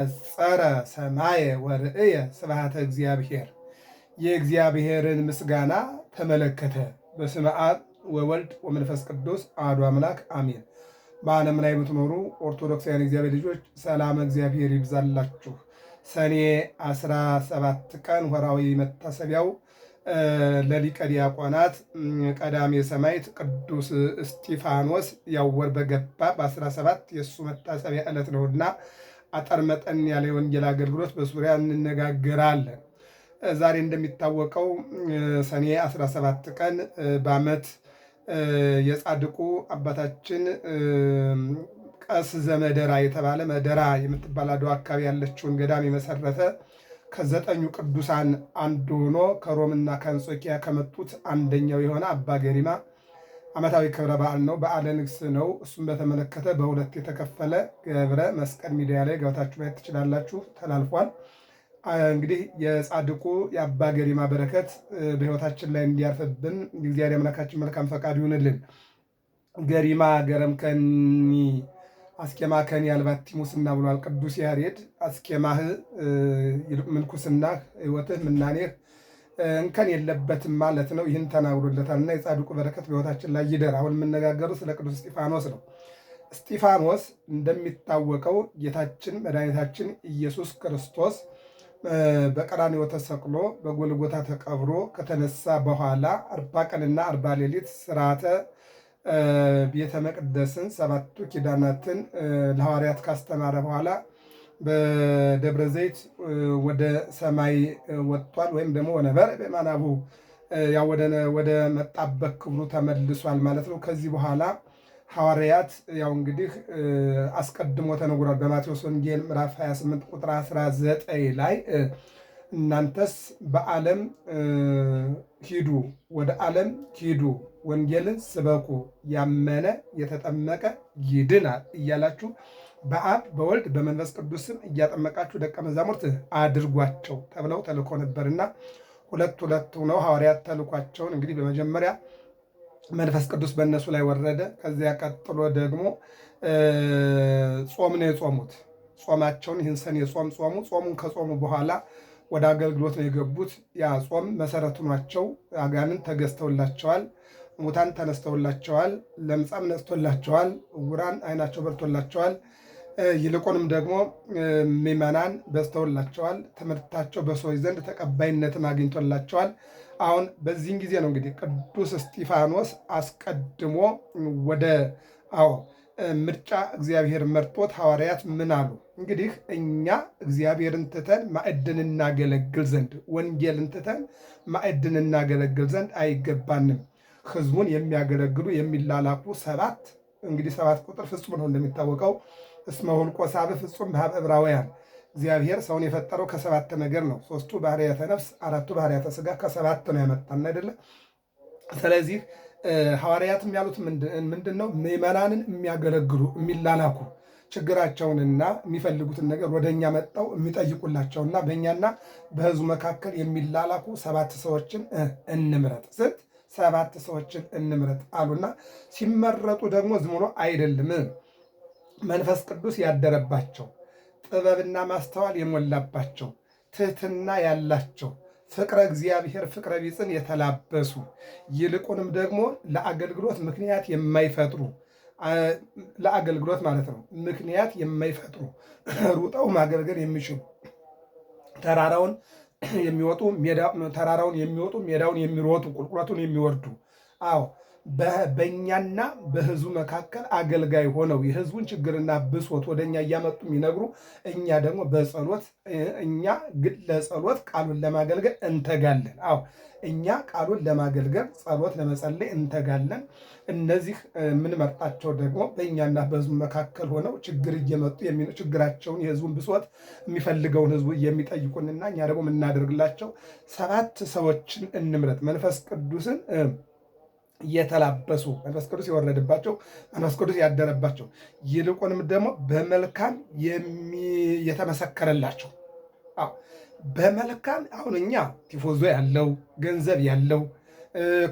ጸረ ሰማየ ወርእየ ስብሐተ እግዚአብሔር የእግዚአብሔርን ምስጋና ተመለከተ። በስመ አብ ወወልድ ወመንፈስ ቅዱስ አሐዱ አምላክ አሜን። በዓለም ላይ የምትኖሩ ኦርቶዶክሳውያን እግዚአብሔር ልጆች ሰላም እግዚአብሔር ይብዛላችሁ። ሰኔ 17 ቀን ወርኃዊ መታሰቢያው ለሊቀ ዲያቆናት ቀዳሜ ሰማዕት ቅዱስ እስጢፋኖስ ያወር በገባ በ17 የእሱ መታሰቢያ ዕለት ነውና አጠር መጠን ያለ የወንጌል አገልግሎት በዙሪያ እንነጋገራለን። ዛሬ እንደሚታወቀው ሰኔ 17 ቀን በዓመት የጻድቁ አባታችን ቀስ ዘመደራ የተባለ መደራ የምትባል አድዋ አካባቢ ያለችውን ገዳም የመሰረተ ከ9 ቅዱሳን አንዱ ሆኖ ከሮምና ከአንጾኪያ ከመጡት አንደኛው የሆነ አባ ገሪማ ዓመታዊ ክብረ በዓል ነው። በዓለ ንግሥ ነው። እሱም በተመለከተ በሁለት የተከፈለ ገብረ መስቀል ሚዲያ ላይ ገብታችሁ ማየት ትችላላችሁ። ተላልፏል። እንግዲህ የጻድቁ የአባ ገሪማ በረከት በሕይወታችን ላይ እንዲያርፍብን እግዚአብሔር አምላካችን መልካም ፈቃድ ይሁንልን። ገሪማ ገረም ከኒ አስኬማ ከኒ አልባቲ ሙስና ብሏል ቅዱስ ያሬድ። አስኬማህ ምንኩስናህ፣ ሕይወትህ፣ ምናኔህ እንከን የለበትም ማለት ነው። ይህን ተናግሮለታልና የጻድቁ በረከት በሕይወታችን ላይ ይደር። አሁን የምነጋገሩ ስለ ቅዱስ እስጢፋኖስ ነው። እስጢፋኖስ እንደሚታወቀው ጌታችን መድኃኒታችን ኢየሱስ ክርስቶስ በቀራንዮ ተሰቅሎ በጎልጎታ ተቀብሮ ከተነሳ በኋላ 40 ቀንና 40 ሌሊት ስርዓተ ቤተ መቅደስን 7ቱ ኪዳናትን ለሐዋርያት ካስተማረ በኋላ በደብረ ዘይት ወደ ሰማይ ወጥቷል። ወይም ደግሞ ወነበረ በማናቡ ወደ መጣበት ክብሩ ተመልሷል ማለት ነው። ከዚህ በኋላ ሐዋርያት ያው እንግዲህ አስቀድሞ ተነግሯል። በማቴዎስ ወንጌል ምዕራፍ 28 ቁጥር 19 ላይ እናንተስ በዓለም ሂዱ፣ ወደ ዓለም ሂዱ፣ ወንጌልን ስበኩ፣ ያመነ የተጠመቀ ይድናል እያላችሁ በአብ በወልድ በመንፈስ ቅዱስ ስም እያጠመቃችሁ ደቀ መዛሙርት አድርጓቸው ተብለው ተልኮ ነበርና ሁለት ሆነው ሐዋርያት ተልኳቸውን እንግዲህ በመጀመሪያ መንፈስ ቅዱስ በእነሱ ላይ ወረደ። ከዚያ ቀጥሎ ደግሞ ጾም ነው የጾሙት። ጾማቸውን ይህን ሰኔ ጾም ጾሙ። ጾሙን ከጾሙ በኋላ ወደ አገልግሎት ነው የገቡት። ያ ጾም መሰረቱ ናቸው። አጋንንት ተገዝተውላቸዋል። ሙታን ተነስተውላቸዋል። ለምጻም ነስቶላቸዋል። ዕውራን ዓይናቸው በርቶላቸዋል። ይልቁንም ደግሞ ምዕመናን በዝተውላቸዋል። ትምህርታቸው በሰዎች ዘንድ ተቀባይነትን አግኝቶላቸዋል። አሁን በዚህን ጊዜ ነው እንግዲህ ቅዱስ እስጢፋኖስ አስቀድሞ ወደ ምርጫ እግዚአብሔር መርጦት ሐዋርያት ምን አሉ? እንግዲህ እኛ እግዚአብሔርን ትተን ማዕድን እናገለግል ዘንድ ወንጌልን ትተን ማዕድን እናገለግል ዘንድ አይገባንም። ሕዝቡን የሚያገለግሉ የሚላላኩ 7 እንግዲህ 7 ቁጥር ፍጹም ነው እንደሚታወቀው። እስመ ሁልቆ ሳብዕ ፍጹም በኀበ ዕብራውያን እግዚአብሔር ሰውን የፈጠረው ከ7 ነገር ነው። 3ቱ ባህርያተ ነፍስ፣ 4ቱ ባህርያተ ሥጋ ከ7 ነው ያመጣን አይደለ? ስለዚህ ሐዋርያትም ያሉት ምንድን ነው? ምዕመናንን የሚያገለግሉ የሚላላኩ ችግራቸውንና የሚፈልጉትን ነገር ወደ እኛ መጣው የሚጠይቁላቸውና በእኛና በሕዝቡ መካከል የሚላላኩ 7 ሰዎችን እንምረጥ። ስንት? 7 ሰዎችን እንምረጥ አሉና ሲመረጡ ደግሞ ዝም ብሎ አይደለም፣ መንፈስ ቅዱስ ያደረባቸው፣ ጥበብና ማስተዋል የሞላባቸው፣ ትህትና ያላቸው፣ ፍቅረ እግዚአብሔር ፍቅረ ቢጽን የተላበሱ፣ ይልቁንም ደግሞ ለአገልግሎት ምክንያት የማይፈጥሩ ለአገልግሎት ማለት ነው ምክንያት የማይፈጥሩ ሩጠው ማገልገል የሚችሉ ተራራውን የሚወጡ ሜዳውን የሚሮጡ ቁልቁለቱን የሚወርዱ በእኛና በሕዝቡ መካከል አገልጋይ ሆነው የሕዝቡን ችግርና ብሶት ወደኛ እያመጡ የሚነግሩ፣ እኛ ደግሞ በጸሎት እኛ ግን ለጸሎት ቃሉን ለማገልገል እንተጋለን። እኛ ቃሉን ለማገልገል ጸሎት ለመጸለይ እንተጋለን። እነዚህ የምንመርጣቸው ደግሞ በእኛና በሕዝቡ መካከል ሆነው ችግር እየመጡ ችግራቸውን የሕዝቡን ብሶት የሚፈልገውን ሕዝቡ የሚጠይቁንና እኛ ደግሞ የምናደርግላቸው 7 ሰዎችን እንምረጥ። መንፈስ ቅዱስን እየተላበሱ መንፈስ ቅዱስ የወረደባቸው መንፈስ ቅዱስ ያደረባቸው ይልቁንም ደግሞ በመልካም የተመሰከረላቸው በመልካም አሁን እኛ ቲፎዞ ያለው ገንዘብ ያለው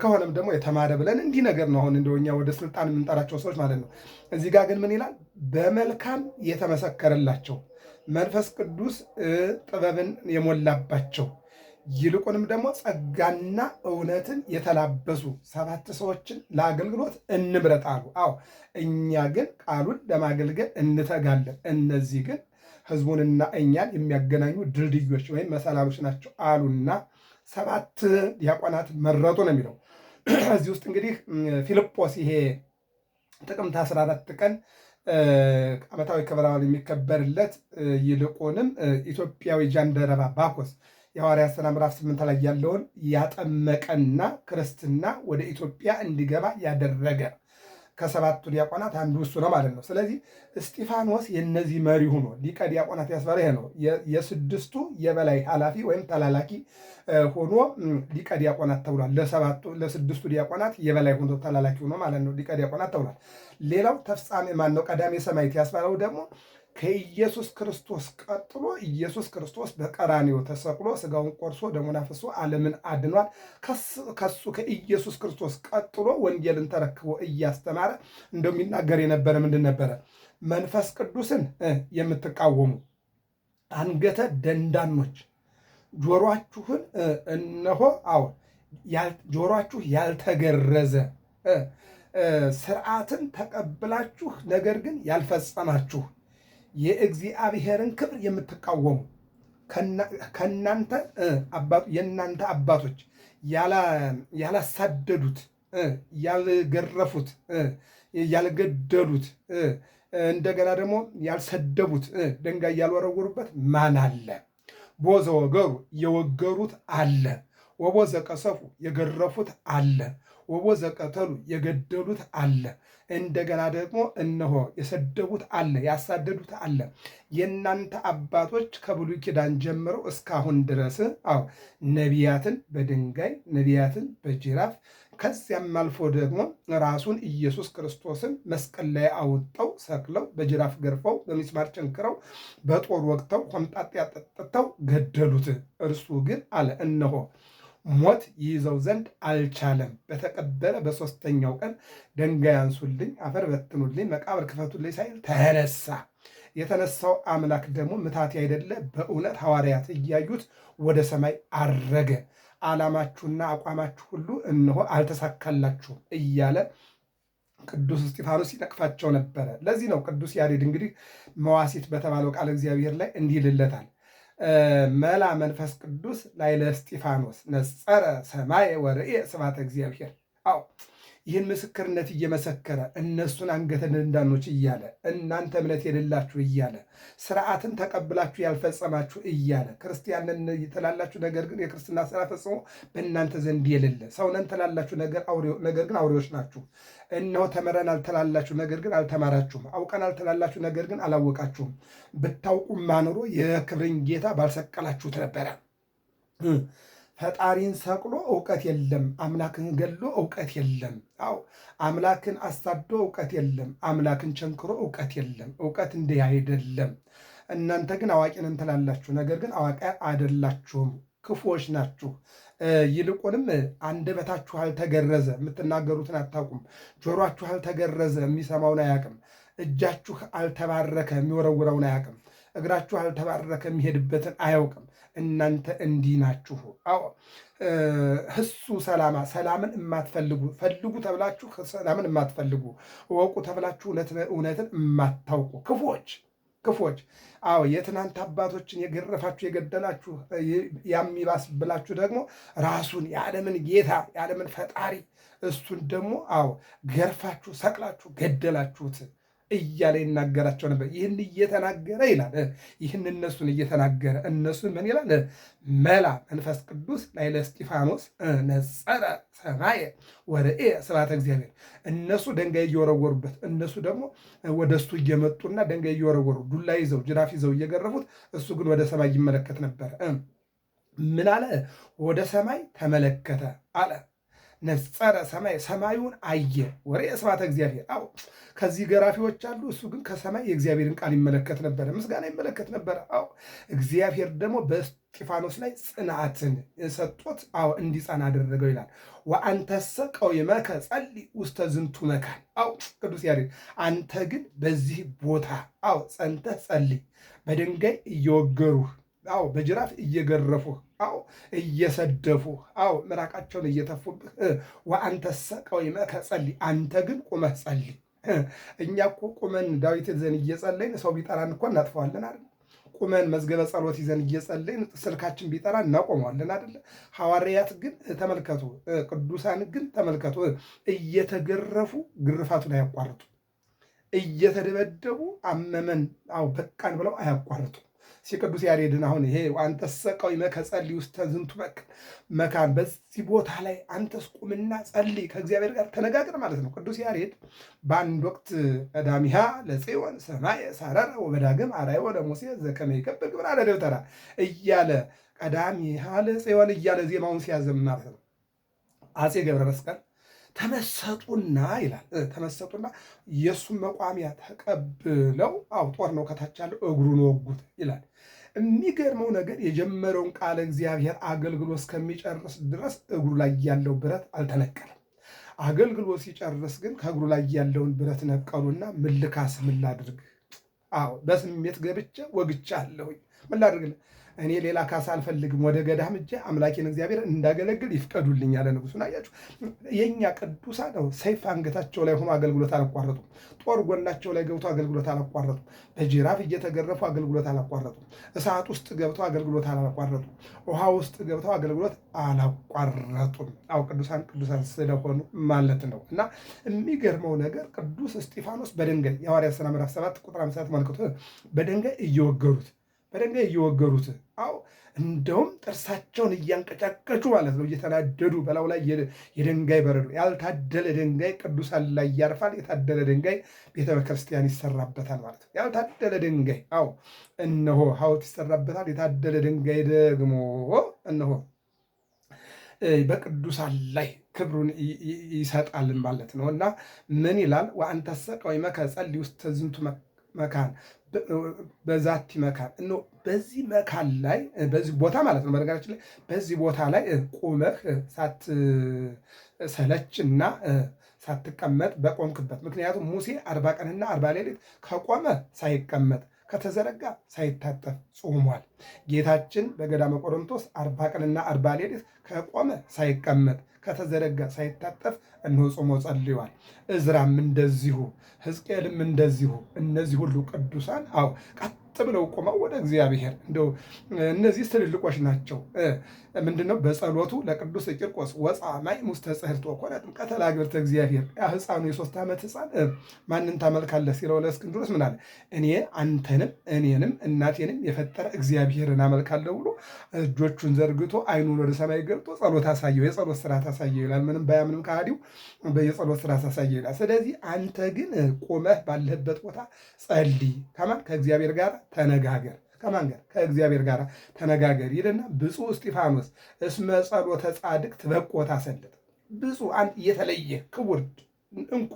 ከሆነም ደግሞ የተማረ ብለን እንዲህ ነገር ነው። አሁን እንደኛ ወደ ስልጣን የምንጠራቸው ሰዎች ማለት ነው። እዚህ ጋር ግን ምን ይላል? በመልካም የተመሰከረላቸው መንፈስ ቅዱስ ጥበብን የሞላባቸው ይልቁንም ደግሞ ጸጋና እውነትን የተላበሱ 7 ሰዎችን ለአገልግሎት እንምረጥ አሉ። አዎ እኛ ግን ቃሉን ለማገልገል እንተጋለን። እነዚህ ግን ሕዝቡንና እኛን የሚያገናኙ ድልድዮች ወይም መሰላሎች ናቸው አሉና 7 ዲያቆናት መረጡ ነው የሚለው። እዚህ ውስጥ እንግዲህ ፊልጶስ ይሄ ጥቅምት 14 ቀን ዓመታዊ ክብረ በዓል የሚከበርለት ይልቁንም ኢትዮጵያዊ ጃንደረባ ባኮስ የሐዋርያት ሥራ ምዕራፍ 8 ላይ ያለውን ያጠመቀና ክርስትና ወደ ኢትዮጵያ እንዲገባ ያደረገ ከ7ቱ ዲያቆናት አንዱ እሱ ነው ማለት ነው። ስለዚህ እስጢፋኖስ የነዚህ መሪ ሆኖ ሊቀ ዲያቆናት ያስባለ ይሄ ነው። የ6ቱ የበላይ ኃላፊ ወይም ተላላኪ ሆኖ ሊቀ ዲያቆናት ተብሏል። ለ6ቱ ዲያቆናት የበላይ ሆኖ ተላላኪ ሆኖ ማለት ነው ሊቀ ዲያቆናት ተብሏል። ሌላው ተፍጻሜ ማን ነው? ቀዳሜ ሰማዕት ያስባለው ደግሞ ከኢየሱስ ክርስቶስ ቀጥሎ ኢየሱስ ክርስቶስ በቀራንዮ ተሰቅሎ ስጋውን ቆርሶ ደሙን አፍስሶ ዓለምን አድኗል። ከሱ ከኢየሱስ ክርስቶስ ቀጥሎ ወንጌልን ተረክቦ እያስተማረ እንደሚናገር የነበረ ምንድን ነበረ? መንፈስ ቅዱስን የምትቃወሙ አንገተ ደንዳኖች ጆሮአችሁን እነሆ ጆሮአችሁ ያልተገረዘ ስርዓትን ተቀብላችሁ ነገር ግን ያልፈጸማችሁ የእግዚአብሔርን ክብር የምትቃወሙ ከእናንተ የእናንተ አባቶች ያላሳደዱት፣ ያልገረፉት፣ ያልገደሉት እንደገና ደግሞ ያልሰደቡት ድንጋይ ያልወረወሩበት ማን አለ? ቦዘ ወገሩ የወገሩት አለ። ወቦዘ ቀሰፉ የገረፉት አለ። ወቦዘ ቀተሉ የገደሉት አለ። እንደገና ደግሞ እነሆ የሰደቡት አለ፣ ያሳደዱት አለ። የእናንተ አባቶች ከብሉይ ኪዳን ጀምረው እስካሁን ድረስ ነቢያትን በድንጋይ ነቢያትን በጅራፍ ከዚያም አልፎ ደግሞ ራሱን ኢየሱስ ክርስቶስን መስቀል ላይ አውጠው ሰቅለው በጅራፍ ገርፈው በሚስማር ቸንክረው በጦር ወግተው ሆምጣጤ አጠጥተው ገደሉት። እርሱ ግን አለ እነሆ ሞት ይይዘው ዘንድ አልቻለም። በተቀበለ በ3ኛው ቀን ድንጋይ አንሱልኝ፣ አፈር በትኑልኝ፣ መቃብር ክፈቱልኝ ሳይል ተነሳ። የተነሳው አምላክ ደግሞ ምታት አይደለ በእውነት ሐዋርያት እያዩት ወደ ሰማይ አረገ። ዓላማችሁና አቋማችሁ ሁሉ እነሆ አልተሳካላችሁም እያለ ቅዱስ እስጢፋኖስ ይነቅፋቸው ነበረ። ለዚህ ነው ቅዱስ ያሬድ እንግዲህ መዋሲት በተባለው ቃል እግዚአብሔር ላይ እንዲህ ይልለታል። መላ መንፈስ ቅዱስ ላዕለ እስጢፋኖስ ነጸረ ሰማየ ወርእየ ስብሐተ እግዚአብሔር። አዎ ይህን ምስክርነት እየመሰከረ እነሱን አንገተ ደንዳኖች እያለ እናንተ እምነት የሌላችሁ እያለ ስርዓትን ተቀብላችሁ ያልፈጸማችሁ እያለ ክርስቲያንን ትላላችሁ፣ ነገር ግን የክርስትና ስራ ፈጽሞ በእናንተ ዘንድ የሌለ ሰውነን ትላላችሁ፣ ነገር ግን አውሬዎች ናችሁ። እነሆ ተምረናል ትላላችሁ፣ ነገር ግን አልተማራችሁም። አውቀናል ትላላችሁ፣ ነገር ግን አላወቃችሁም። ብታውቁማ ኖሮ የክብርን ጌታ ባልሰቀላችሁት ነበረ። ፈጣሪን ሰቅሎ እውቀት የለም። አምላክን ገሎ እውቀት የለም። አዎ አምላክን አሳዶ እውቀት የለም። አምላክን ቸንክሮ እውቀት የለም። እውቀት እንዲህ አይደለም። እናንተ ግን አዋቂ ነን ትላላችሁ፣ ነገር ግን አዋቂ አይደላችሁም። ክፉዎች ናችሁ። ይልቁንም አንደበታችሁ አልተገረዘ፣ የምትናገሩትን አታውቁም። ጆሮአችሁ አልተገረዘ፣ የሚሰማውን አያውቅም። እጃችሁ አልተባረከ፣ የሚወረውረውን አያውቅም። እግራችሁ አልተባረከ፣ የሚሄድበትን አያውቅም። እናንተ እንዲህ ናችሁ። አዎ ህሱ ሰላምን የማትፈልጉ ፈልጉ ተብላችሁ ሰላምን የማትፈልጉ እወቁ ተብላችሁ እውነትን የማታውቁ ክፎች። አዎ የትናንት አባቶችን የገረፋችሁ የገደላችሁ፣ ያሚባስ ብላችሁ ደግሞ ራሱን የዓለምን ጌታ የዓለምን ፈጣሪ እሱን ደግሞ አዎ ገርፋችሁ ሰቅላችሁ ገደላችሁት እያለ ይናገራቸው ነበር። ይህን እየተናገረ ይላል ይህን እነሱን እየተናገረ እነሱን ምን ይላል? መላ መንፈስ ቅዱስ ላዕለ እስጢፋኖስ ነጸረ ሰማየ ወርእየ ስብሐተ እግዚአብሔር። እነሱ ድንጋይ እየወረወሩበት፣ እነሱ ደግሞ ወደ እሱ እየመጡና ድንጋይ እየወረወሩ ዱላ ይዘው ጅራፍ ይዘው እየገረፉት፣ እሱ ግን ወደ ሰማይ ይመለከት ነበር። ምን አለ? ወደ ሰማይ ተመለከተ አለ። ነጸረ ሰማይ ሰማዩን አየ ወሬ ስብሐተ እግዚአብሔር። አዎ ከዚህ ገራፊዎች አሉ። እሱ ግን ከሰማይ የእግዚአብሔርን ቃል ይመለከት ነበረ፣ ምስጋና ይመለከት ነበረ። አዎ እግዚአብሔር ደግሞ በእስጢፋኖስ ላይ ጽናትን ሰጦት፣ አዎ እንዲጸና አደረገው ይላል። ወአንተሰ ቀዊመከ ጸልይ ውስተ ዝንቱ መካን። አዎ ቅዱስ ያሬድ አንተ ግን በዚህ ቦታ አዎ ጸንተህ ጸልይ፣ በድንጋይ እየወገሩህ አዎ በጅራፍ እየገረፉህ አዎ እየሰደፉህ አዎ ምራቃቸውን እየተፉብህ ወአንተሰ ቀዊመከ ጸልይ፣ አንተ ግን ቁመህ ጸልይ። እኛ እኮ ቁመን ዳዊት ይዘን እየጸለይን ሰው ቢጠራን እኮ እናጥፈዋለን አይደል? ቁመን መዝገበ ጸሎት ይዘን እየጸለይን ስልካችን ቢጠራን እናቆመዋለን አይደለ? ሐዋርያት ግን ተመልከቱ፣ ቅዱሳን ግን ተመልከቱ፣ እየተገረፉ ግርፋቱን አያቋርጡ፣ እየተደበደቡ አመመን አዎ በቃን ብለው አያቋርጡ። ቅዱስ ያሬድን አሁን ይሄ አንተሰ ቀዊመከ ጸልይ ውስተ ዝንቱ መካን፣ በዚህ ቦታ ላይ አንተስ ቁምና ጸልይ፣ ከእግዚአብሔር ጋር ተነጋገር ማለት ነው። ቅዱስ ያሬድ በአንድ ወቅት ቀዳሚሃ ለጽዮን ሰማየ ሳረረ ወበዳግም አርአዮ ለሙሴ ዘከመ ይከብር ግብራ ለደብተራ እያለ ቀዳሚሃ ለጽዮን እያለ ዜማውን ሲያዘም ማለት ነው። አፄ ገብረ መስቀል ተመሰጡና ይላል ተመሰጡና የእሱን መቋሚያ ተቀብለው አው ጦር ነው ከታች ያለው እግሩን ወጉት ይላል። የሚገርመው ነገር የጀመረውን ቃለ እግዚአብሔር አገልግሎት እስከሚጨርስ ድረስ እግሩ ላይ ያለው ብረት አልተነቀለም። አገልግሎት ሲጨርስ ግን ከእግሩ ላይ ያለውን ብረት ነቀሉና ምን ልካስ ምን ላድርግ? አዎ በስሜት ገብቼ ወግቻ አለሁኝ ምን ላድርግ? እኔ ሌላ ካሳ አልፈልግም፣ ወደ ገዳም እጄ አምላኬን እግዚአብሔር እንዳገለግል ይፍቀዱልኝ ያለ ንጉሡን አያችሁ። የእኛ ቅዱሳን ነው ሰይፍ አንገታቸው ላይ ሆኖ አገልግሎት አላቋረጡም። ጦር ጎናቸው ላይ ገብቶ አገልግሎት አላቋረጡም። በጅራፍ እየተገረፉ አገልግሎት አላቋረጡም። እሳት ውስጥ ገብተው አገልግሎት አላቋረጡም። ውሃ ውስጥ ገብተው አገልግሎት አላቋረጡም። አው ቅዱሳን ስለሆኑ ማለት ነው። እና የሚገርመው ነገር ቅዱስ እስጢፋኖስ በድንጋይ የሐዋርያት ሥራ ምዕራፍ 7 ቁጥር 50 ተመልክቶ በድንጋይ እየወገሩት አዎ እንደውም ጥርሳቸውን እያንቀጫቀጩ ማለት ነው እየተናደዱ በላዩ ላይ የድንጋይ በረዶ። ያልታደለ ድንጋይ ቅዱሳን ላይ ያርፋል፣ የታደለ ድንጋይ ቤተ ክርስቲያን ይሰራበታል ማለት ነው። ያልታደለ ድንጋይ አዎ እነሆ ሐውልት ይሰራበታል፣ የታደለ ድንጋይ ደግሞ እነሆ በቅዱሳን ላይ ክብሩን ይሰጣል ማለት ነው። እና ምን ይላል? ወአንተሰ ቀዊመከ ጸልይ ውስተ ዝንቱ መካን በዛቲ መካን እኖ በዚህ መካን ላይ በዚህ ቦታ ማለት ነው። በነገራችን ላይ በዚህ ቦታ ላይ ቁመህ ሳትሰለችና ሳትቀመጥ በቆምክበት። ምክንያቱም ሙሴ 40 ቀንና 40 ሌሊት ከቆመ ሳይቀመጥ ከተዘረጋ ሳይታጠፍ ጾሟል። ጌታችን በገዳመ ቆሮንቶስ 40 ቀንና 40 ሌሊት ከቆመ ሳይቀመጥ ከተዘረጋ ሳይታጠፍ እነሆ ጾሞ ጸልዋል። እዝራም እንደዚሁ፣ ሕዝቅኤልም እንደዚሁ። እነዚህ ሁሉ ቅዱሳን አዎ ቀጥ ብለው ቆመው ወደ እግዚአብሔር እንደው እነዚህ ትልልቆች ናቸው። ምንድነው? በጸሎቱ ለቅዱስ ቂርቆስ ወፃ ማይ ሙስተ ጽሕርት ወኮነ ጥምቀተ ለአግብርተ እግዚአብሔር። ያ ሕፃኑ የ3 ዓመት ሕፃን ማንን ታመልካለህ ሲለው ለእስክንድሮስ ምን አለ? እኔ አንተንም እኔንም እናቴንም የፈጠረ እግዚአብሔርን አመልካለሁ ብሎ እጆቹን ዘርግቶ አይኑን ወደ ሰማይ ገብቶ ጸሎት አሳየው፣ የጸሎት ስርዓት አሳየው ይላል። ምንም ባያምንም ከሃዲው የጸሎት ስርዓት አሳየው ይላል። ስለዚህ አንተ ግን ቆመህ ባለህበት ቦታ ጸልይ። ከማን? ከእግዚአብሔር ጋር ተነጋገር። ከማን ጋር? ከእግዚአብሔር ጋር ተነጋገር ይልና ብፁዕ እስጢፋኖስ እስመ ጸሎተ ጻድቅ ትበቆ ታሰልጥ። ብፁዕ አንድ የተለየ ክቡር እንቁ።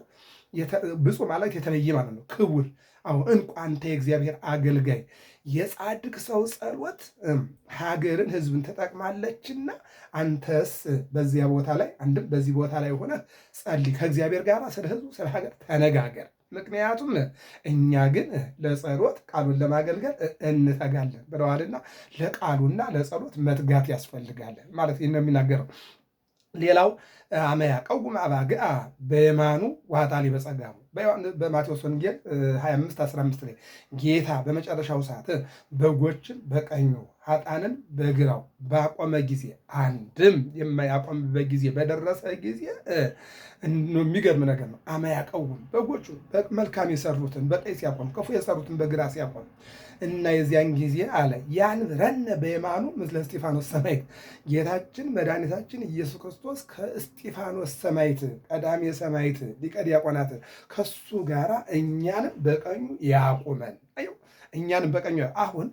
ብፁዕ ማለት የተለየ ማለት ነው፣ ክቡር አሁን እንቁ አንተ የእግዚአብሔር አገልጋይ የጻድቅ ሰው ጸሎት ሀገርን ሕዝብን ትጠቅማለችና አንተስ በዚያ ቦታ ላይ አንድም በዚህ ቦታ ላይ ሆነ ጸልይ፣ ከእግዚአብሔር ጋር ስለ ሕዝቡ ስለ ሀገር ተነጋገር። ምክንያቱም እኛ ግን ለጸሎት ቃሉን ለማገልገል እንተጋለን ብለዋልና ለቃሉና ለጸሎት መትጋት ያስፈልጋል ማለት ነው የሚናገረው። ሌላው አመያ ቀውም አባግአ በየማኑ ዋጣሊ በጸጋሙ በማቴዎስ ወንጌል 25:15 ላይ ጌታ በመጨረሻው ሰዓት በጎችን በቀኙ ኃጥአንን በግራው ባቆመ ጊዜ አንድም የማያቆምበት ጊዜ በደረሰ ጊዜ የሚገርም ነገር ነው። አመያ ቀውም በጎቹ መልካም የሰሩትን በቀኝ ሲያቆም፣ ክፉ የሰሩትን በግራ ሲያቆም እና የዚያን ጊዜ አለ ያንብረነ በየማኑ ምስለ እስጢፋኖስ ሰማዕት፣ ጌታችን መድኃኒታችን ኢየሱስ ክርስቶስ ከእስጢፋኖስ ሰማዕት ቀዳሜ ሰማዕት ሊቀ ዲያቆናት ከሱ ጋራ እኛንም በቀኙ ያቁመን። እኛንም በቀኙ አሁን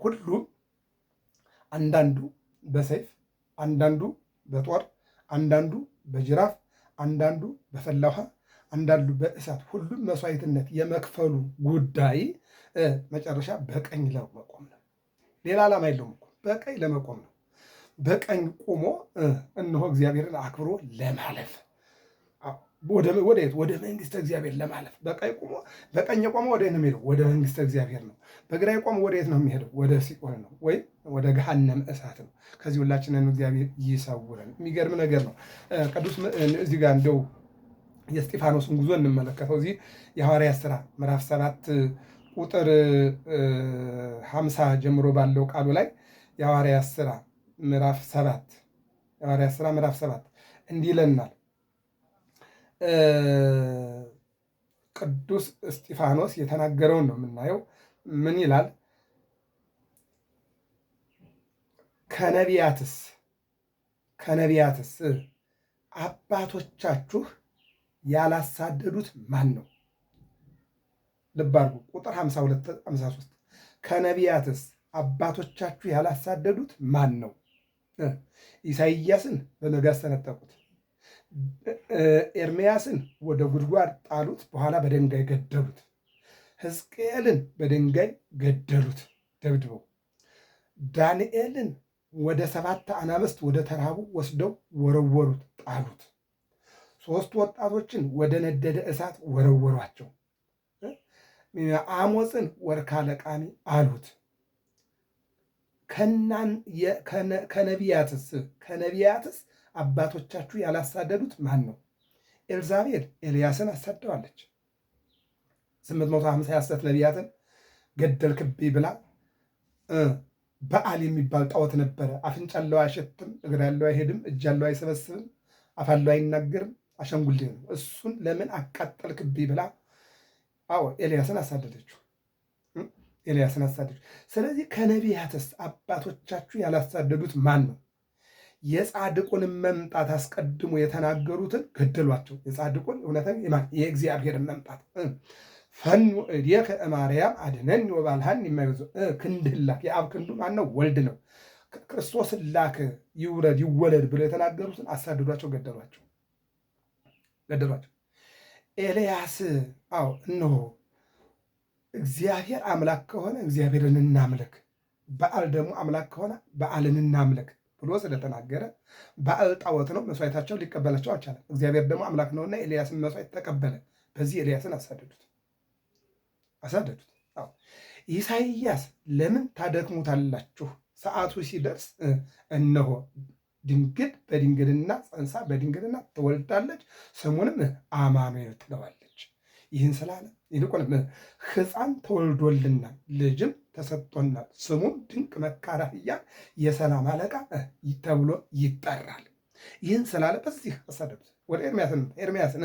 ሁሉም አንዳንዱ በሰይፍ አንዳንዱ በጦር አንዳንዱ በጅራፍ፣ አንዳንዱ በፈላ ውሃ፣ አንዳንዱ በእሳት፣ ሁሉም መስዋዕትነት የመክፈሉ ጉዳይ መጨረሻ በቀኝ ለመቆም ነው። ሌላ ዓላማ የለውም እኮ በቀኝ ለመቆም ነው። በቀኝ ቆሞ እነሆ እግዚአብሔርን አክብሮ ለማለፍ ወደየት? ወደ መንግስተ እግዚአብሔር ለማለፍ በቀኝ ቆሞ በቀኝ ቆሞ ወደ ነው የሚሄደው? ወደ መንግስተ እግዚአብሔር ነው። በግራ ቆሞ ወደየት ነው የሚሄደው? ወደ ሲኦል ነው፣ ወይም ወደ ገሃነም እሳት ነው። ከዚህ ሁላችንን እግዚአብሔር ይሰውረን። የሚገርም ነገር ነው። ቅዱስ እዚህ ጋር እንደው የእስጢፋኖስን ጉዞ እንመለከተው። እዚህ የሐዋርያት ሥራ ምዕራፍ 7 ቁጥር 50 ጀምሮ ባለው ቃሉ ላይ የሐዋርያት ሥራ ምዕራፍ 7 እንዲህ ይለናል። ቅዱስ እስጢፋኖስ የተናገረውን ነው የምናየው። ምን ይላል? ከነቢያትስ አባቶቻችሁ ያላሳደዱት ማን ነው? ልብ አድርጉ። ቁጥር 52 53 ከነቢያትስ አባቶቻችሁ ያላሳደዱት ማን ነው? ኢሳይያስን በመጋዝ ሰነጠቁት፣ ኤርምያስን ወደ ጉድጓድ ጣሉት፣ በኋላ በድንጋይ ገደሉት። ሕዝቅኤልን በድንጋይ ገደሉት ደብድበው። ዳንኤልን ወደ 7 አናብስት ወደ ተራቡ ወስደው ወረወሩት፣ ጣሉት። 3 ወጣቶችን ወደ ነደደ እሳት ወረወሯቸው። አሞፅን ወርካ ለቃሚ አሉት። ከነቢያትስ አባቶቻችሁ ያላሳደዱት ማን ነው? ኤልዛቤል ኤልያስን አሳደዋለች። 850 የሐሰት ነቢያትን ገደልክብኝ ብላ በዓል የሚባል ጣዖት ነበረ። አፍንጫ ያለው አይሸትም፣ እግር ያለው አይሄድም፣ እጅ ያለው አይሰበስብም፣ አፍ ያለው አይናገርም፣ አሻንጉሊት ነው። እሱን ለምን አቃጠልክብኝ ብላ ኤልያስን አሳደደችው። ስለዚህ ከነቢያትስ አባቶቻችሁ ያላሳደዱት ማን ነው? የጻድቁን መምጣት አስቀድሞ የተናገሩትን ገደሏቸው። የጻድቁን እውነተኛ የእግዚአብሔርን መምጣት ፈኑ እዴከ እማርያም አድነኒ ወባልሐኒ የማይበዙ ክንድህ ላክ። የአብ ክንዱ ማን ነው? ወልድ ነው። ክርስቶስን ላክ ይውረድ ይወለድ ብሎ የተናገሩትን አሳደዷቸው፣ ገደሏቸው። ኤልያስ እነሆ እግዚአብሔር አምላክ ከሆነ እግዚአብሔርን እናምልክ፣ በዓል ደግሞ አምላክ ከሆነ በዓልን እናምልክ ብሎ ስለተናገረ በዓል ጣዖት ነው፣ መስዋዕታቸው ሊቀበላቸው አልቻለም። እግዚአብሔር ደግሞ አምላክ ነውና ኤልያስን መስዋዕት ተቀበለ። በዚህ ኤልያስን አሳደዱት። ኢሳይያስ ለምን ታደክሙታላችሁ? ሰዓቱ ሲደርስ እነሆ ድንግል በድንግልና ጸንሳ በድንግልና ትወልዳለች፣ ስሙንም አማኑኤል ትለዋለች። ይህን ስላለ ይልቁንም ሕፃን ተወልዶልናል፣ ልጅም ተሰጥቶናል፣ ስሙም ድንቅ መካር እያለ የሰላም አለቃ ተብሎ ይጠራል። ይህን ስላለ በዚህ አሳደዱት። ወደ ኤርምያስን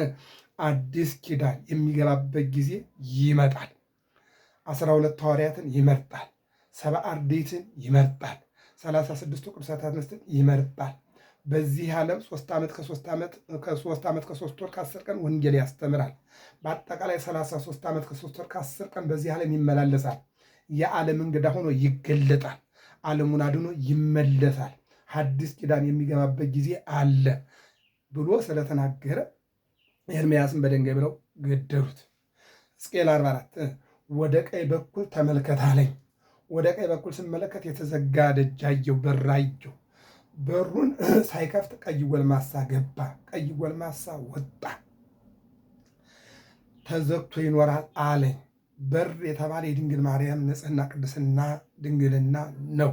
አዲስ ኪዳን የሚገባበት ጊዜ ይመጣል። 12 ሐዋርያትን ይመርጣል። 70 አርድእትን ይመርጣል። 36ቱ ቅዱሳት አንስትን ይመርጣል። በዚህ ዓለም 3 ዓመት ከ3 ወር ከ10 ቀን ወንጌል ያስተምራል። በአጠቃላይ 33 ዓመት ከ3 ወር ከ10 ቀን በዚህ ዓለም ይመላለሳል። የዓለም እንግዳ ሆኖ ይገለጣል። ዓለሙን አድኖ ይመለሳል። ሐዲስ ኪዳን የሚገባበት ጊዜ አለ ብሎ ስለተናገረ ኤርምያስን በድንጋይ ብለው ገደሉት። ሕዝቅኤል 44 ወደ ቀኝ በኩል ተመልከት አለኝ። ወደ ቀኝ በኩል ስመለከት የተዘጋ ደጅ አየሁ፣ በር አየሁ። በሩን ሳይከፍት ቀይ ጎልማሳ ገባ፣ ቀይ ጎልማሳ ወጣ። ተዘግቶ ይኖራል አለኝ። በር የተባለ የድንግል ማርያም ንጽሕና፣ ቅድስና፣ ድንግልና ነው።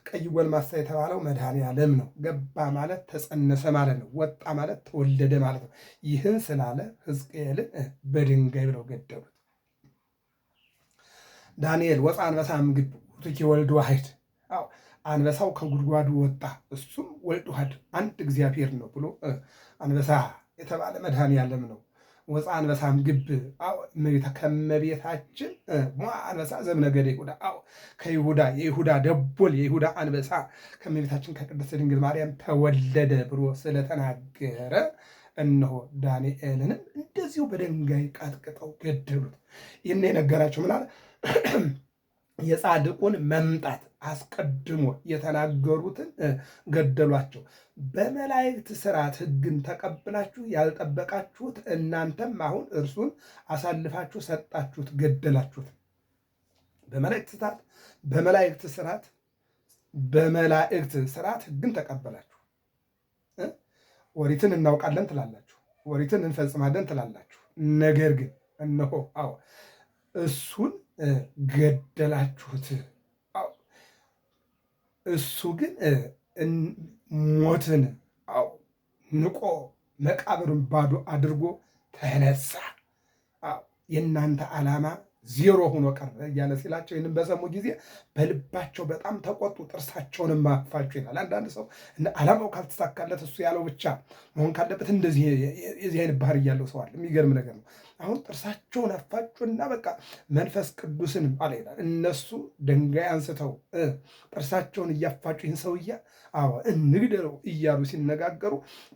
ቀይ ጎልማሳ የተባለው መድኃኔዓለም ነው። ገባ ማለት ተጸነሰ ማለት ነው። ወጣ ማለት ተወለደ ማለት ነው። ይህን ስላለ ሕዝቅኤልን በድንጋይ ብለው ገደሉት። ዳንኤል ወፃ አንበሳ እምግብ ውእቱኪ ወልድ ዋሕድ፣ አንበሳው ከጉድጓዱ ወጣ፣ እሱም ወልድ ዋሕድ አንድ እግዚአብሔር ነው ብሎ አንበሳ የተባለ መድኃኔዓለም ነው። ወፃ አንበሳ እምግብ ከመቤታችን አንበሳ ዘእምነገደ ይሁዳ፣ ከይሁዳ የይሁዳ ደቦል የይሁዳ አንበሳ ከመቤታችን ከቅድስት ድንግል ማርያም ተወለደ ብሎ ስለተናገረ እነሆ ዳንኤልንም እንደዚሁ በድንጋይ ቀጥቅጠው ገደሉት። ይህን የነገራቸው ምን አለ? የጻድቁን መምጣት አስቀድሞ የተናገሩትን ገደሏቸው። በመላእክት ሥርዓት ሕግን ተቀብላችሁ ያልጠበቃችሁት እናንተም አሁን እርሱን አሳልፋችሁ ሰጣችሁት፣ ገደላችሁት። በመላእክት ሥርዓት ሕግን ተቀበላችሁ። ኦሪትን እናውቃለን ትላላችሁ፣ ኦሪትን እንፈጽማለን ትላላችሁ። ነገር ግን እነሆ እሱን ገደላችሁት። እሱ ግን ሞትን ንቆ መቃብርን ባዶ አድርጎ ተነሳ። የእናንተ ዓላማ ዜሮ ሆኖ ቀረ እያለ ሲላቸው ይህንን በሰሙ ጊዜ በልባቸው በጣም ተቆጡ፣ ጥርሳቸውንም አፋቸው ይላል። አንዳንድ ሰው ዓላማው ካልተሳካለት እሱ ያለው ብቻ መሆን ካለበት እንደዚህ የዚህ አይነት ባህሪ እያለው ሰው አለ። የሚገርም ነገር ነው። አሁን ጥርሳቸውን አፋጩና በቃ መንፈስ ቅዱስን አለ ይላል። እነሱ ድንጋይ አንስተው ጥርሳቸውን እያፋጩ ይህን ሰውዬ እንግደለው እያሉ ሲነጋገሩ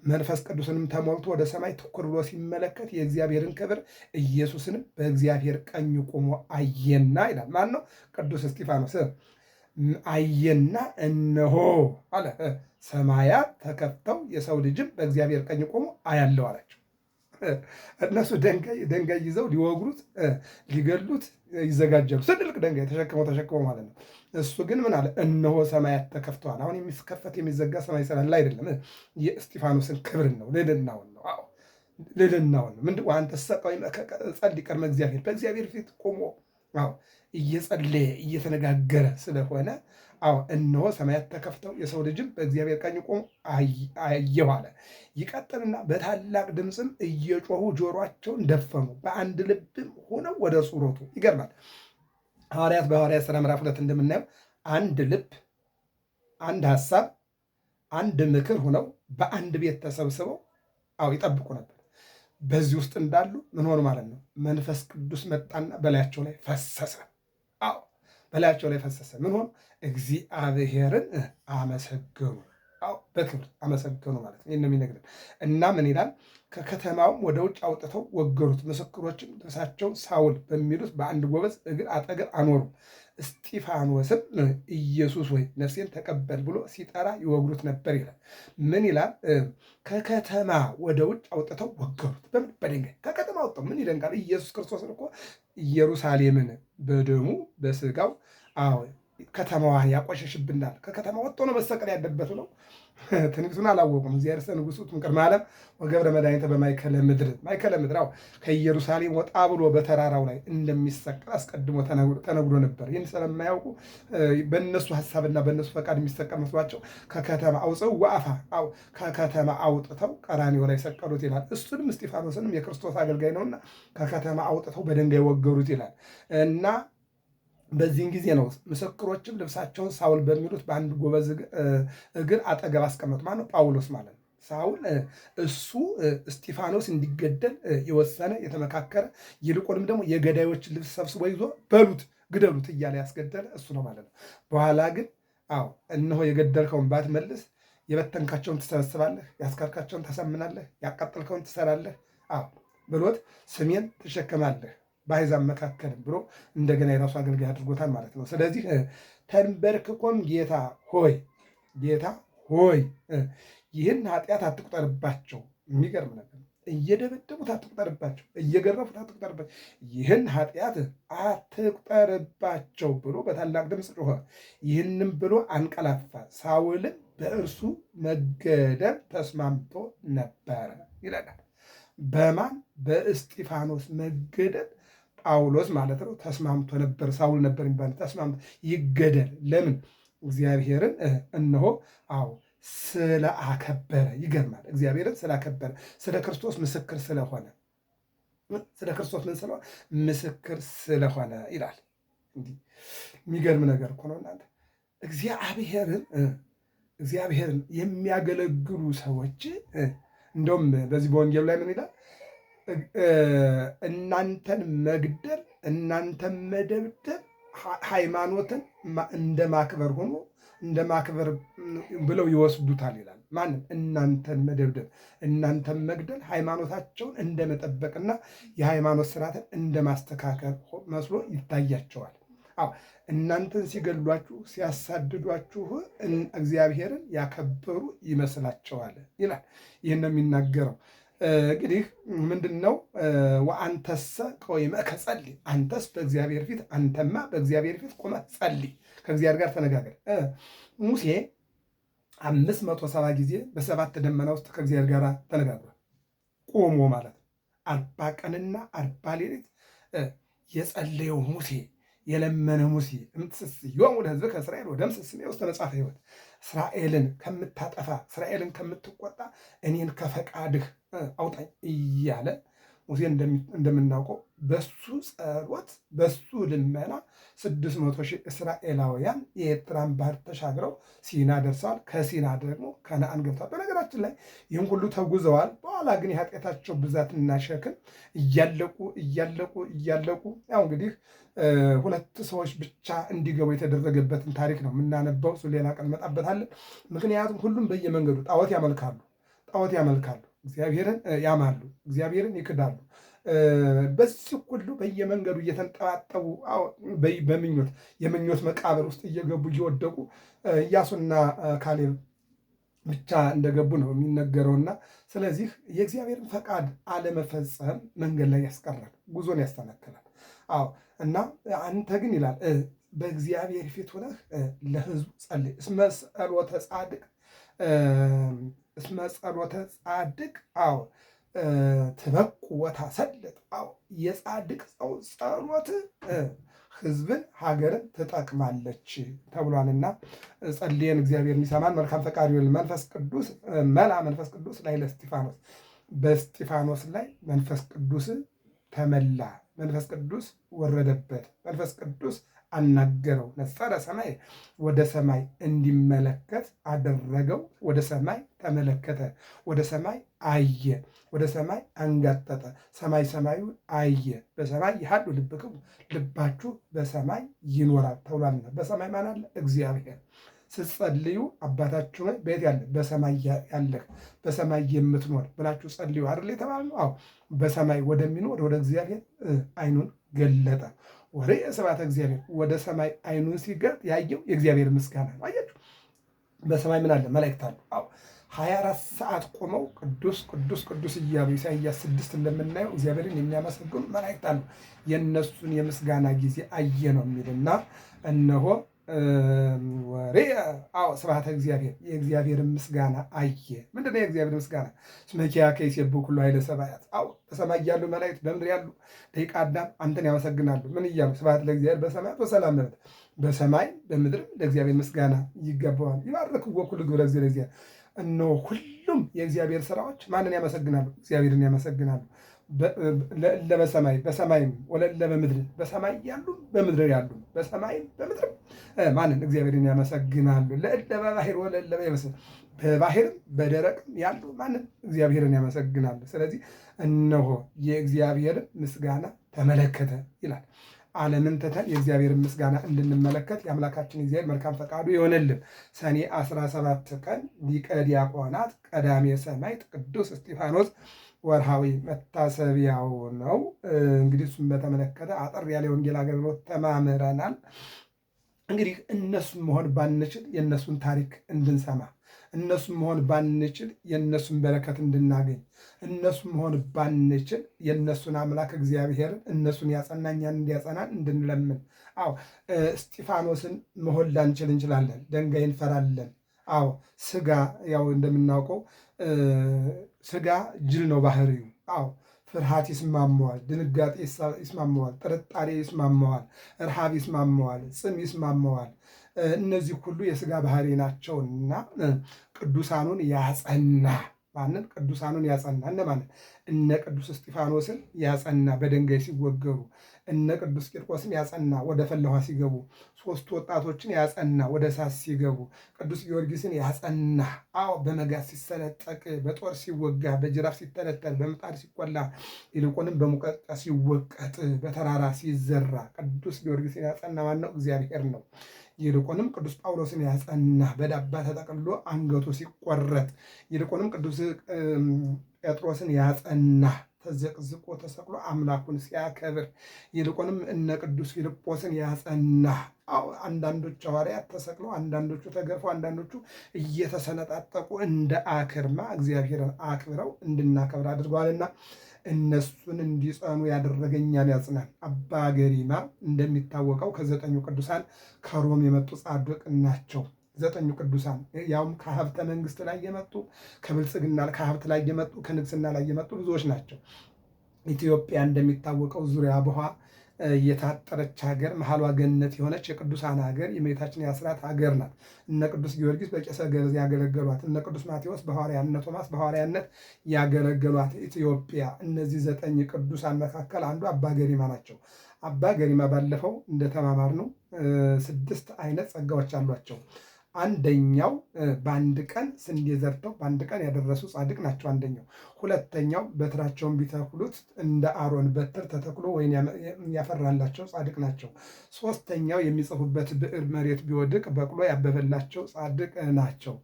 መንፈስ ቅዱስንም ተሞልቶ ወደ ሰማይ ትኩር ብሎ ሲመለከት የእግዚአብሔርን ክብር ኢየሱስንም በእግዚአብሔር ቀኝ ቆሞ አየና ይላል። ማን ነው? ቅዱስ እስጢፋኖስ አየና እነሆ አለ ሰማያት ተከፍተው የሰው ልጅም በእግዚአብሔር ቀኝ ቆሞ አያለው አላቸው። እነሱ ደንጋይ ይዘው ሊወግሩት ሊገሉት ይዘጋጃሉ። ትልቅ ደንጋይ ተሸክመው ማለት ነው። እሱ ግን ምን አለ? እነሆ ሰማያት ተከፍተዋል። አሁን የሚከፈት የሚዘጋ ሰማይ ስላለ አይደለም፣ የእስጢፋኖስን ክብር ነው፣ ልዕልናውን ነው። ልዕልናውን ነው። ምንድን አንተ ሰቃይ ጸልይ ቀድመ እግዚአብሔር በእግዚአብሔር ፊት ቆሞ እየጸለየ እየተነጋገረ ስለሆነ እነሆ ሰማያት ተከፍተው የሰው ልጅም በእግዚአብሔር ቀኝ ቆሞ አየሁ አለ። ይቀጥልና በታላቅ ድምፅም እየጮሁ ጆሯቸውን ደፈኑ፣ በአንድ ልብም ሆነው ወደ እርሱ ሮጡ። ይገርማል። ሐዋርያት በሐዋርያት ሥራ ምዕራፍ 2 እንደምናየው አንድ ልብ፣ አንድ ሐሳብ፣ አንድ ምክር ሆነው በአንድ ቤት ተሰብስበው ይጠብቁ ነበር። በዚህ ውስጥ እንዳሉ ምን ሆኑ ማለት ነው? መንፈስ ቅዱስ መጣና በላያቸው ላይ ፈሰሰ። በላያቸው ላይ ፈሰሰ። ምን ሆኑ? እግዚአብሔርን አመሰገኑ። በክብር አመሰገኑ ማለት ነው። ይህን የሚነግረን እና ምን ይላል? ከከተማውም ወደ ውጭ አውጥተው ወገሩት። ምስክሮችም ልብሳቸውን ሳውል በሚሉት በአንድ ጎበዝ እግር አጠገብ አኖሩ። እስጢፋኖስም ኢየሱስ ወይ ነፍሴን ተቀበል ብሎ ሲጠራ ይወግሩት ነበር ይላል። ምን ይላል? ከከተማ ወደ ውጭ አውጥተው ወገሩት። በምን? በድንጋይ ከከተማ አውጥተው። ምን ይደንቃል? ኢየሱስ ክርስቶስን እኮ ኢየሩሳሌምን በደሙ በስጋው ከተማዋን ያቆሸሽብናል። ከከተማ ወጥቶ ነው መሰቀል ያለበት ነው። ትንቢቱን አላወቁም። እግዚአብሔር ንጉሱ ቅድመ ዓለም ወገብረ መድኃኒተ በማእከለ ምድር። ማእከለ ምድር ከኢየሩሳሌም ወጣ ብሎ በተራራው ላይ እንደሚሰቀል አስቀድሞ ተነግሮ ነበር። ይህን ስለማያውቁ በእነሱ ሀሳብና በእነሱ ፈቃድ የሚሰቀል መስሏቸው ከከተማ አውፀው ወአፋ ከከተማ አውጥተው ቀራንዮ ላይ ሰቀሉት ይላል። እሱንም እስጢፋኖስንም የክርስቶስ አገልጋይ ነውና ከከተማ አውጥተው በድንጋይ ወገሩት ይላል እና በዚህን ጊዜ ነው ምስክሮችም ልብሳቸውን ሳውል በሚሉት በአንድ ጎበዝ እግር አጠገብ አስቀመጡ። ማነው? ጳውሎስ ማለት ነው። ሳውል እሱ እስጢፋኖስ እንዲገደል የወሰነ የተመካከረ፣ ይልቁንም ደግሞ የገዳዮችን ልብስ ሰብስቦ ይዞ በሉት ግደሉት እያለ ያስገደለ እሱ ነው ማለት ነው። በኋላ ግን እነሆ የገደልከውን ባትመልስ የበተንካቸውን ትሰበስባለህ፣ ያስካርካቸውን ታሳምናለህ፣ ያቃጠልከውን ትሰራለህ ብሎት ስሜን ትሸከማለህ በአሕዛብ መካከልም ብሎ እንደገና የራሱ አገልጋይ አድርጎታል ማለት ነው። ስለዚህ ተንበርክኮም ጌታ ሆይ ይህን ኃጢአት አትቁጠርባቸው። የሚገርም ነገር እየደበደቡት አትቁጠርባቸው፣ እየገረፉት አትቁጠርባቸው፣ ይህን ኃጢአት አትቁጠርባቸው ብሎ በታላቅ ድምፅ ጮኸ። ይህንም ብሎ አንቀላፋ። ሳውልም በእርሱ መገደል ተስማምቶ ነበረ ይለናል። በማን? በእስጢፋኖስ መገደል ጳውሎስ ማለት ነው ተስማምቶ ነበር። ሳውል ነበር የሚባል ተስማምቶ ይገደል። ለምን? እግዚአብሔርን እነሆ ስለአከበረ። ይገርማል። እግዚአብሔርን ስላከበረ፣ ስለ ክርስቶስ ምስክር ስለሆነ፣ ስለ ክርስቶስ ምን ስለሆነ? ምስክር ስለሆነ ይላል። እንዲህ የሚገርም ነገር እኮ ነው እናንተ። እግዚአብሔርን የሚያገለግሉ ሰዎች እንደውም በዚህ በወንጌሉ ላይ ምን ይላል? እናንተን መግደል እናንተን መደብደብ ሃይማኖትን እንደ ማክበር ሆኖ እንደ ማክበር ብለው ይወስዱታል ይላል። ማንም እናንተን መደብደብ እናንተን መግደል ሃይማኖታቸውን እንደ መጠበቅና የሃይማኖት ስርዓትን እንደ ማስተካከል መስሎ ይታያቸዋል። አዎ እናንተን ሲገሏችሁ ሲያሳድዷችሁ እግዚአብሔርን ያከበሩ ይመስላቸዋል ይላል። ይህን ነው የሚናገረው። እንግዲህ ምንድን ነው ወአንተሰ ቆይመከ ጸልይ፣ አንተስ በእግዚአብሔር ፊት አንተማ በእግዚአብሔር ፊት ቆመህ ጸልይ፣ ከእግዚአብሔር ጋር ተነጋገር። ሙሴ 570 ጊዜ በሰባት ደመና ውስጥ ከእግዚአብሔር ጋር ተነጋግሯል። ቆሞ ማለት ነው። 40 ቀንና 40 ሌሊት የጸለየው ሙሴ የለመነ ሙሴ እምትስስዮሙ ለሕዝብከ እስራኤል ወደምስስ ውስተ መጽሐፈ ሕይወት፣ እስራኤልን ከምታጠፋ እስራኤልን ከምትቆጣ እኔን ከፈቃድህ አውጣኝ እያለ ሙሴ እንደምናውቀው በሱ ጸሎት በሱ ልመና 600 ሺህ እስራኤላውያን የኤርትራን ባህር ተሻግረው ሲና ደርሰዋል። ከሲና ደግሞ ከነአን ገብተዋል። በነገራችን ላይ ይህን ሁሉ ተጉዘዋል። በኋላ ግን የኃጢአታቸው ብዛትና ሸክም እያለቁ ያው እንግዲህ 2 ሰዎች ብቻ እንዲገቡ የተደረገበትን ታሪክ ነው የምናነበው። እሱ ሌላ ቀን እንመጣበታለን። ምክንያቱም ሁሉም በየመንገዱ ጣዖት ያመልካሉ፣ እግዚአብሔርን ያማሉ፣ እግዚአብሔርን ይክዳሉ። በዚህ ሁሉ በየመንገዱ እየተንጠባጠቡ የምኞት መቃብር ውስጥ እየገቡ እየወደቁ ኢያሱና ካሌብ ብቻ እንደገቡ ነው የሚነገረውና ስለዚህ የእግዚአብሔርን ፈቃድ አለመፈጸም መንገድ ላይ ያስቀራል፣ ጉዞን ያስተናክላል። አዎ እና አንተ ግን ይላል በእግዚአብሔር ፊት ሆነህ ለሕዝቡ ጸልይ። እስመ ጸሎተ ጻድቅ አዎ ትበቁ ወታሰልጥ። አዎ የጻድቅ ሰው ጸሎት ሕዝብን ሀገርን ትጠቅማለች ተብሏልና ጸልየን እግዚአብሔር የሚሰማን መልካም ፈቃድ ይሁን። መንፈስ ቅዱስ ላይ ለእስጢፋኖስ በእስጢፋኖስ ላይ መንፈስ ቅዱስ ተመላ። መንፈስ ቅዱስ ወረደበት። መንፈስ ቅዱስ አናገረው። ነጸረ ሰማይ ወደ ሰማይ እንዲመለከት አደረገው። ወደ ሰማይ ተመለከተ። ወደ ሰማይ አየ። ወደ ሰማይ አንጋጠጠ። ሰማዩን አየ። በሰማይ ይሃሉ ልብክሙ፣ ልባችሁ በሰማይ ይኖራል ተብሏልና በሰማይ ማን አለ? እግዚአብሔር። ስትጸልዩ አባታችሁ ሆይ በየት ያለ? በሰማይ ያለህ በሰማይ የምትኖር ብላችሁ ጸልዩ አይደል የተባልነው? አዎ በሰማይ ወደሚኖር ወደ እግዚአብሔር አይኑን ገለጠ። ወርየ ስብሐተ እግዚአብሔር፣ ወደ ሰማይ አይኑን ሲገልጥ ያየው የእግዚአብሔር ምስጋና ነው። አያችሁ በሰማይ ምን አለ? መላእክት አሉ። አዎ 24 ሰዓት ቆመው ቅዱስ ቅዱስ ቅዱስ እያሉ ኢሳይያስ 6 እንደምናየው እግዚአብሔርን የሚያመሰግኑ መላእክት አሉ። የእነሱን የምስጋና ጊዜ አየ ነው የሚልና እነሆ ወርየ ስብሐተ እግዚአብሔር፣ የእግዚአብሔርን ምስጋና አየ። ምንድን ነው የእግዚአብሔር ምስጋና? እስመ ኪያከ ይሴብሑ ኩሉ ኃይለ ሰማያት። አዎ በሰማይ ያሉ መላእክት በምድር ያሉ ደቂቀ አዳም አንተን ያመሰግናሉ። ምን እያሉ? ስብሐት ለእግዚአብሔር በሰማያት ወሰላም በምድር። በሰማይ በምድር ለእግዚአብሔር ምስጋና ይገባዋል። ይባርክዎ ኩሉ ግብረ እግዚአብሔር። እነሆ ሁሉም የእግዚአብሔር ስራዎች ማንን ያመሰግናሉ? እግዚአብሔርን ያመሰግናሉ። ለበሰማይ በሰማይም ወለለ በምድር፣ በሰማይ ያሉ በምድር ያሉ በሰማይም በምድር ማንን? እግዚአብሔርን ያመሰግናሉ። ለእለ በባሕር ወለለ በየብስ፣ በባሕርም በደረቅም ያሉ ማንን? እግዚአብሔርን ያመሰግናሉ። ስለዚህ እነሆ የእግዚአብሔርን ምስጋና ተመለከተ ይላል። ዓለምን ትተን የእግዚአብሔርን ምስጋና እንድንመለከት የአምላካችን እግዚአብሔር መልካም ፈቃዱ ይሆንልን። ሰኔ 17 ቀን ሊቀ ዲያቆናት ቀዳሜ ሰማዕት ቅዱስ እስጢፋኖስ ወርሃዊ መታሰቢያው ነው። እንግዲህ እሱም በተመለከተ አጠር ያለ የወንጌል አገልግሎት ተማምረናል። እንግዲህ እነሱን መሆን ባንችል የእነሱን ታሪክ እንድንሰማ፣ እነሱን መሆን ባንችል የእነሱን በረከት እንድናገኝ፣ እነሱን መሆን ባንችል የእነሱን አምላክ እግዚአብሔርን እነሱን ያጸናኛን እንዲያጸናን እንድንለምን። አዎ እስጢፋኖስን መሆን ላንችል እንችላለን። ድንጋይ እንፈራለን። አዎ ስጋ ያው እንደምናውቀው ስጋ ጅል ነው ባህሪው። አዎ ፍርሃት ይስማመዋል፣ ድንጋጤ ይስማመዋል፣ ጥርጣሬ ይስማመዋል፣ ረሃብ ይስማመዋል፣ ጽም ይስማመዋል። እነዚህ ሁሉ የስጋ ባህሪ ናቸውና ቅዱሳኑን ያጸና ማንን? ቅዱሳኑን ያጸና እነማንን? እነ ቅዱስ እስጢፋኖስን ያጸና በድንጋይ ሲወገሩ፣ እነ ቅዱስ ቂርቆስን ያጸና ወደ ፈላ ውሃ ሲገቡ፣ 3 ወጣቶችን ያጸና ወደ እሳት ሲገቡ፣ ቅዱስ ጊዮርጊስን ያጸና አዎ በመጋዝ ሲሰነጠቅ፣ በጦር ሲወጋ፣ በጅራፍ ሲተለተል፣ በምጣድ ሲቆላ፣ ይልቁንም በሙቀጫ ሲወቀጥ፣ በተራራ ሲዘራ ቅዱስ ጊዮርጊስን ያጸና ማነው? እግዚአብሔር ነው። ይልቁንም ቅዱስ ጳውሎስን ያጸና በዳባ ተጠቅልሎ አንገቱ ሲቆረጥ፣ ይልቁንም ቅዱስ ጴጥሮስን ያጸና ተዘቅዝቆ ተሰቅሎ አምላኩን ሲያከብር ይልቁንም እነ ቅዱስ ፊልጶስን ያጸና። አንዳንዶቹ ሐዋርያት ተሰቅለው፣ አንዳንዶቹ ተገርፈው፣ አንዳንዶቹ እየተሰነጣጠቁ እንደ አክርማ እግዚአብሔርን አክብረው እንድናከብር አድርገዋልና እነሱን እንዲጸኑ ያደረገኛን ያጽናል። አባ ገሪማ እንደሚታወቀው ከዘጠኙ ቅዱሳን ከሮም የመጡ ጻድቅ ናቸው። ዘጠኙ ቅዱሳን ያውም ከሀብተ መንግስት ላይ የመጡ ከብልጽግና ከሀብት ላይ የመጡ ከንግስና ላይ የመጡ ብዙዎች ናቸው። ኢትዮጵያ እንደሚታወቀው ዙሪያ በኋ የታጠረች ሀገር መሀሏ ገነት የሆነች የቅዱሳን ሀገር የእመቤታችን የአስራት ሀገር ናት። እነ ቅዱስ ጊዮርጊስ በቄሰ ገበዝ ያገለገሏት፣ እነ ቅዱስ ማቴዎስ በሐዋርያነት፣ ቶማስ በሐዋርያነት ያገለገሏት ኢትዮጵያ። እነዚህ ዘጠኝ ቅዱሳን መካከል አንዱ አባ ገሪማ ናቸው። አባ ገሪማ ባለፈው እንደተማማርነው 6 አይነት ጸጋዎች አሏቸው። አንደኛው በአንድ ቀን ስንዴ ዘርተው በአንድ ቀን ያደረሱ ጻድቅ ናቸው አንደኛው። ሁለተኛው በትራቸውን ቢተክሉት እንደ አሮን በትር ተተክሎ ወይን ያፈራላቸው ጻድቅ ናቸው። ሶስተኛው የሚጽፉበት ብዕር መሬት ቢወድቅ በቅሎ ያበበላቸው ጻድቅ ናቸው።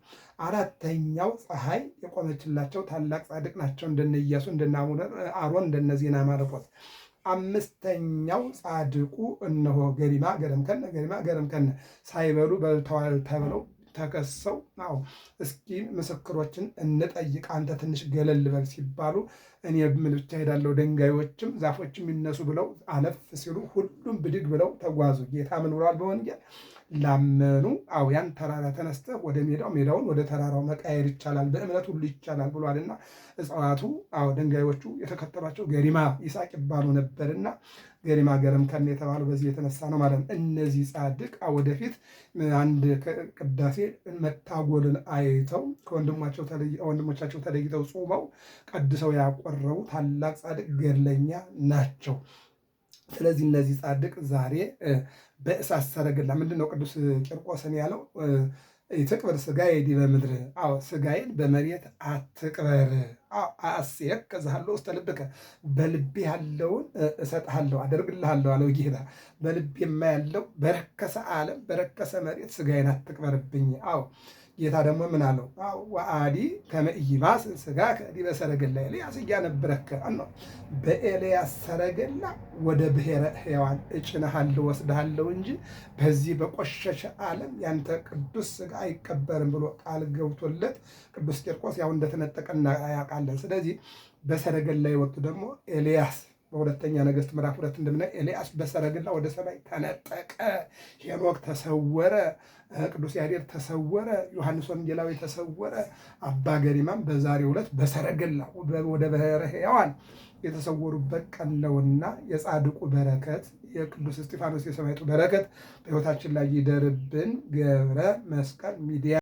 አራተኛው ፀሐይ የቆመችላቸው ታላቅ ጻድቅ ናቸው። እንደነ ኢያሱ፣ እንደነ አሮን፣ እንደነ ዜና ማርቆስ። አምስተኛው ጻድቁ እነሆ ገሪማ ገረምከነ ሳይበሉ በልተዋል ተብለው ተከሰው እስኪ ምስክሮችን እንጠይቅ አንተ ትንሽ ገለል በል ሲባሉ እኔ ምን ብቻ ሄዳለሁ ድንጋዮችም ዛፎችም ይነሱ ብለው አለፍ ሲሉ ሁሉም ብድግ ብለው ተጓዙ። ጌታ ምን ብሏል በወንጌል? ላመኑ ያን ተራራ ተነስተህ ወደ ሜዳው፣ ሜዳውን ወደ ተራራው መቃየር ይቻላል፣ በእምነት ሁሉ ይቻላል ብሏልና እጽዋቱ ድንጋዮቹ የተከተሏቸው ገሪማ ይስሐቅ ይባሉ ነበርና ገሪማ ገረምከነ የተባሉ በዚህ የተነሳ ነው ማለት ነው። እነዚህ ጻድቅ ወደፊት አንድ ቅዳሴ መታጎልን አይተው ከወንድሞቻቸው ተለይተው ጾመው ቀድሰው ያቆረቡ ታላቅ ጻድቅ ገድለኛ ናቸው። ስለዚህ እነዚህ ጻድቅ ዛሬ በእሳት ሰረገላ ምንድን ነው ቅዱስ ቂርቆስን ያለው? ትቅበር ሥጋዬ ዲበ ምድር፣ ሥጋዬን በመሬት አትቅበር። አሴከ ዘሀሎ ውስተ ልብከ፣ በልቤ ያለውን እሰጥሃለሁ አደርግልሃለሁ አለው ጌታ። በልቤማ ያለው በረከሰ ዓለም በረከሰ መሬት ሥጋዬን አትቅበርብኝ። ጌታ ደግሞ ምን አለው? ወአዲ ከመ ኢይማስ ሥጋከ ዲበ ሰረገላ። ኤልያስ እያነበረከ በኤልያስ ሰረገላ ወደ ብሔረ ሕያዋን እጭንሃለሁ ወስድሃለሁ እንጂ በዚህ በቆሸሸ ዓለም ያንተ ቅዱስ ሥጋ አይቀበርም ብሎ ቃል ገብቶለት ቅዱስ ቂርቆስ ያው እንደተነጠቀ እናያውቃለን። ስለዚህ በሰረገላ የወጡ ደግሞ ኤልያስ በሁለተኛ ነገሥት ምዕራፍ 2 እንደምናየው ኤልያስ በሰረገላ ወደ ሰማይ ተነጠቀ። ሄኖክ ተሰወረ፣ ቅዱስ ያሬድ ተሰወረ፣ ዮሐንስ ወንጌላዊ ተሰወረ። አባ ገሪማም በዛሬው ዕለት በሰረገላ ወደ ብሔረ ሕያዋን የተሰወሩበት ቀን ነውና የጻድቁ በረከት የቅዱስ እስጢፋኖስ የሰማዕቱ በረከት በሕይወታችን ላይ ይደርብን። ገብረ መስቀል ሚዲያ